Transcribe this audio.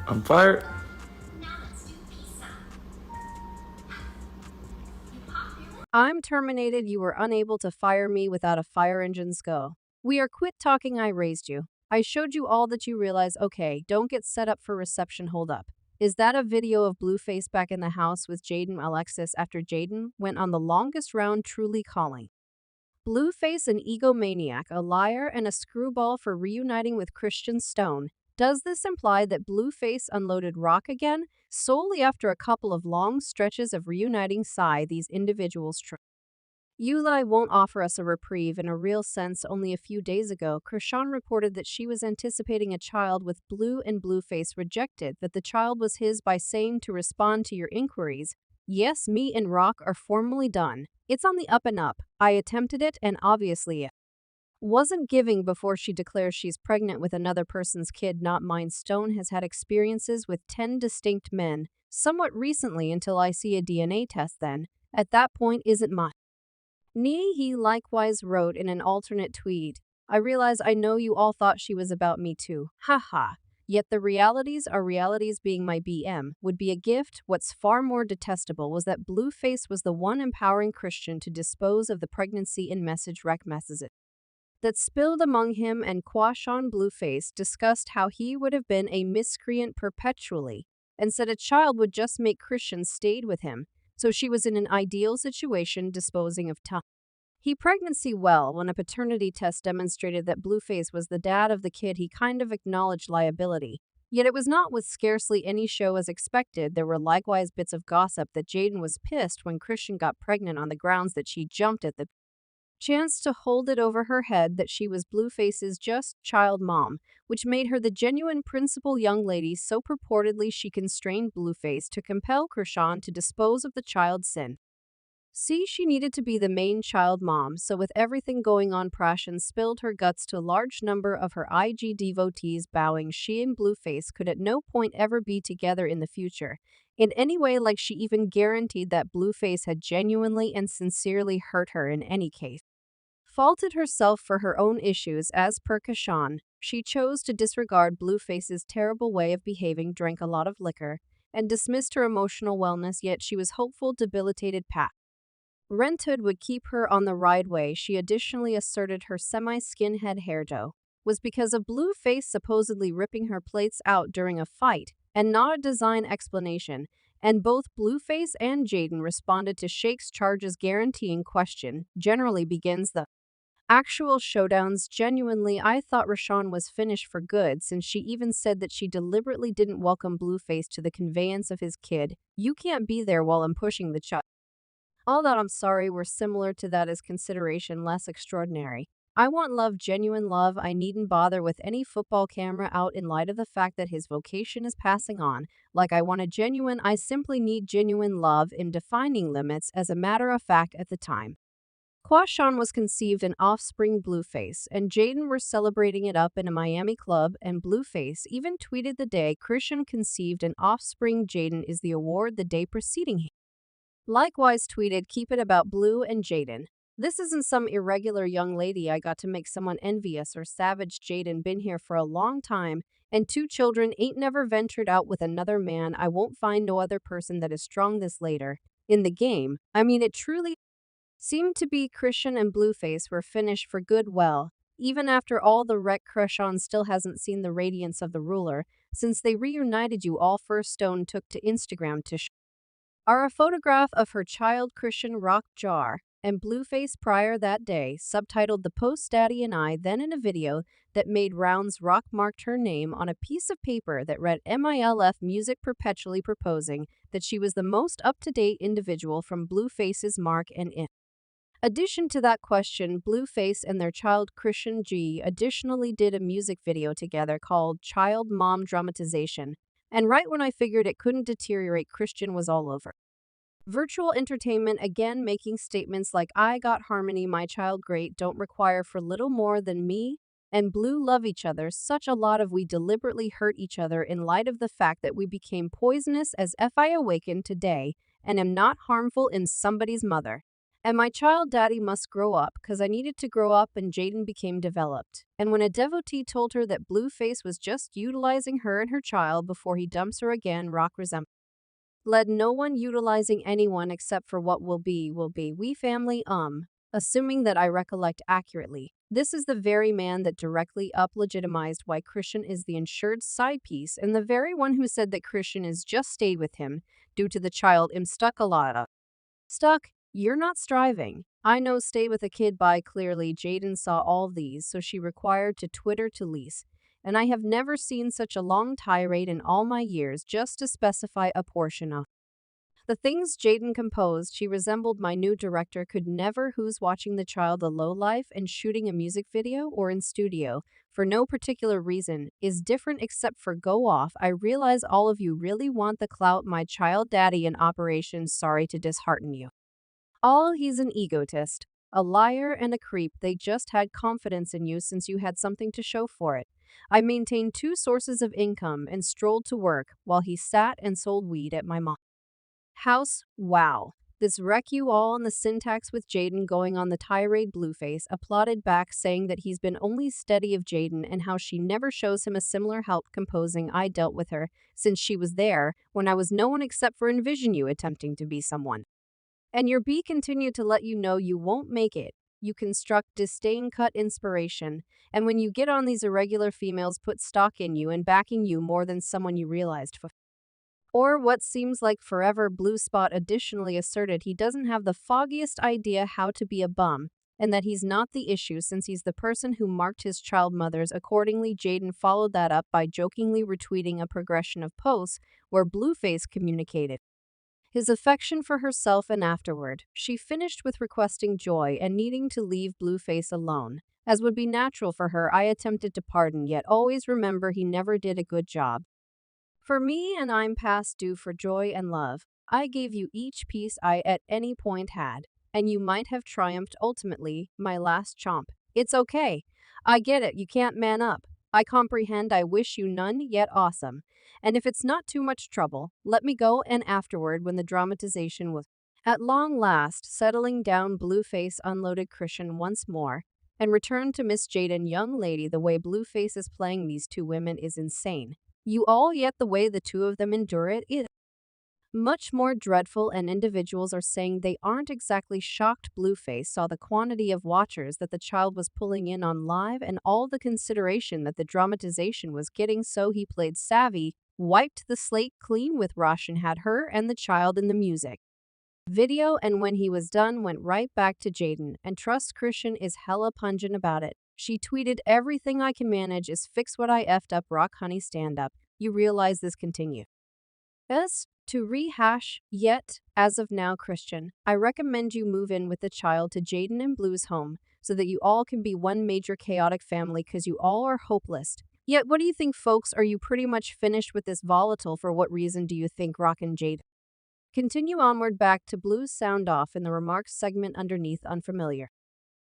I'm fired. I'm terminated. You were unable to fire me without a fire engine's go. We are quit talking. I raised you. I showed you all that you realize. Okay, don't get set up for reception. Hold up. Is that a video of BlueFace back in the house with Jaidyn Alexis after Jaidyn went on the longest round, truly calling BlueFace an egomaniac, a liar, and a screwball for reuniting with Christian Stone? Does this imply that BlueFace unloaded Rock again, solely after a couple of long stretches of reuniting these individuals? Uli won't offer us a reprieve in a real sense. Only a few days ago, Chrisean reported that she was anticipating a child with Blue, and BlueFace rejected that the child was his by saying to respond to your inquiries, yes, me and Rock are formally done. It's on the up and up. I attempted it and obviously it wasn't giving before she declares she's pregnant with another person's kid, not mine. Stone has had experiences with 10 distinct men, somewhat recently until I see a DNA test then. At that point isn't mine. He likewise wrote in an alternate tweet, I realize I know you all thought she was about me too. Haha. Yet the realities are realities. Being my BM would be a gift. What's far more detestable was that BlueFace was the one empowering Christian to dispose of the pregnancy in message rec messages that spilled among him, and Quashan BlueFace discussed how he would have been a miscreant perpetually and said a child would just make Christian stayed with him, so she was in an ideal situation disposing of time. He pregnancy well. When a paternity test demonstrated that BlueFace was the dad of the kid, he kind of acknowledged liability. Yet it was not with scarcely any show as expected. There were likewise bits of gossip that Jaidyn was pissed when Christian got pregnant on the grounds that she jumped at the chance to hold it over her head that she was BlueFace's just child mom, which made her the genuine principal young lady. So purportedly she constrained BlueFace to compel Chrisean to dispose of the child's sin. See, she needed to be the main child mom, so with everything going on, Prashan spilled her guts to a large number of her IG devotees, bowing. She and BlueFace could at no point ever be together in the future, in any way, like she even guaranteed that BlueFace had genuinely and sincerely hurt her in any case. Faulted herself for her own issues. As per Kashan, she chose to disregard BlueFace's terrible way of behaving, drank a lot of liquor, and dismissed her emotional wellness, yet she was hopeful debilitated Renthood would keep her on the right way. She additionally asserted her semi-skinhead hairdo was because of BlueFace supposedly ripping her plates out during a fight, and not a design explanation, and both BlueFace and Jaidyn responded to Shake's charges, guaranteeing question generally begins the actual showdowns. Genuinely, I thought Rashawn was finished for good, since she even said that she deliberately didn't welcome BlueFace to the conveyance of his kid. You can't be there while I'm pushing the child. All that I'm sorry were similar to that is consideration less extraordinary. I want love, genuine love. I needn't bother with any football camera out in light of the fact that his vocation is passing on. Like I want a genuine, I simply need genuine love in defining limits. As a matter of fact, at the time Quashan was conceived, an offspring, BlueFace and Jaidyn were celebrating it up in a Miami club, and BlueFace even tweeted the day Chrisean conceived an offspring. Jaidyn is the award the day preceding him. Likewise tweeted, keep it about Blue and Jaidyn. This isn't some irregular young lady I got to make someone envious or savage. Jaidyn been here for a long time, and 2 children, ain't never ventured out with another man. I won't find no other person that is strong this later in the game. I mean, it truly seemed to be Chrisean and BlueFace were finished for good. Well, even after all the wreck, Chrisean still hasn't seen the radiance of the ruler since they reunited. You all, First Stone took to Instagram to are a photograph of her child Chrisean rock jar and BlueFace prior that day, subtitled The Post Daddy and I. Then in a video that made rounds, Rock marked her name on a piece of paper that read MILF Music, perpetually proposing that she was the most up-to-date individual from BlueFace's mark. And in addition to that question, BlueFace and their child Chrisean G additionally did a music video together called Child Mom Dramatization. And right when I figured it couldn't deteriorate, Christian was all over virtual entertainment again, making statements like, I got harmony, my child great, don't require for little more than me and Blue love each other. Such a lot of we deliberately hurt each other in light of the fact that we became poisonous. As if I awakened today and am not harmful in somebody's mother. And my child daddy must grow up because I needed to grow up and Jaidyn became developed. And when a devotee told her that BlueFace was just utilizing her and her child before he dumps her again, Rock resentment. Led no one utilizing anyone except for what will be, will be. We family, assuming that I recollect accurately. This is the very man that directly up-legitimized why Chrisean is the insured side piece and the very one who said that Chrisean is just stayed with him due to the child im stuck a lot of. Stuck, you're not striving. I know stay with a kid by clearly Jaidyn saw all these so she required to Twitter to lease. And I have never seen such a long tirade in all my years just to specify a portion of. The things Jaidyn composed, she resembled my new director could never who's watching the child a low life and shooting a music video or in studio, for no particular reason, is different except for go off. I realize all of you really want the clout my child daddy in operation, sorry to dishearten you. All he's an egotist, a liar and a creep. They just had confidence in you since you had something to show for it. I maintained 2 sources of income and strolled to work while he sat and sold weed at my mom's house. Wow. This wreck you all on the syntax with Jaidyn going on the tirade. BlueFace applauded back saying that he's been only steady of Jaidyn and how she never shows him a similar help composing. I dealt with her since she was there when I was no one except for envision you attempting to be someone. And your B continued to let you know you won't make it. You construct disdain cut inspiration, and when you get on these irregular females put stock in you and backing you more than someone you realized or what seems like forever. Blue Spot additionally asserted he doesn't have the foggiest idea how to be a bum, and that he's not the issue since he's the person who marked his child mothers accordingly. Jaidyn followed that up by jokingly retweeting a progression of posts where BlueFace communicated his affection for herself, and afterward, she finished with requesting joy and needing to leave BlueFace alone. As would be natural for her, I attempted to pardon, yet always remember he never did a good job for me, and I'm past due for joy and love. I gave you each piece I at any point had, and you might have triumphed ultimately, my last chomp. It's okay. I get it, you can't man up. I comprehend, I wish you none, yet awesome. And if it's not too much trouble, let me go. And afterward, when the dramatization was at long last settling down, BlueFace unloaded Chrisean once more and returned to Miss Jaidyn. Young lady, the way BlueFace is playing these 2 women is insane. You all, yet the way the 2 of them endure it is much more dreadful, and individuals are saying they aren't exactly shocked. BlueFace saw the quantity of watchers that the child was pulling in on live and all the consideration that the dramatization was getting, so he played savvy, wiped the slate clean with Rush and had her and the child in the music video, and when he was done went right back to Jaidyn. And trust Chrisean is hella pungent about it. She tweeted, everything I can manage is fix what I effed up. Rock honey, stand up. You realize this continue as to rehash, yet, as of now, Chrisean, I recommend you move in with the child to Jaidyn and Blue's home so that you all can be one major chaotic family, because you all are hopeless. Yet, what do you think, folks? Are you pretty much finished with this volatile? For what reason do you think Rock and Jaidyn continue onward? Back to Blue's sound off in the remarks segment underneath unfamiliar.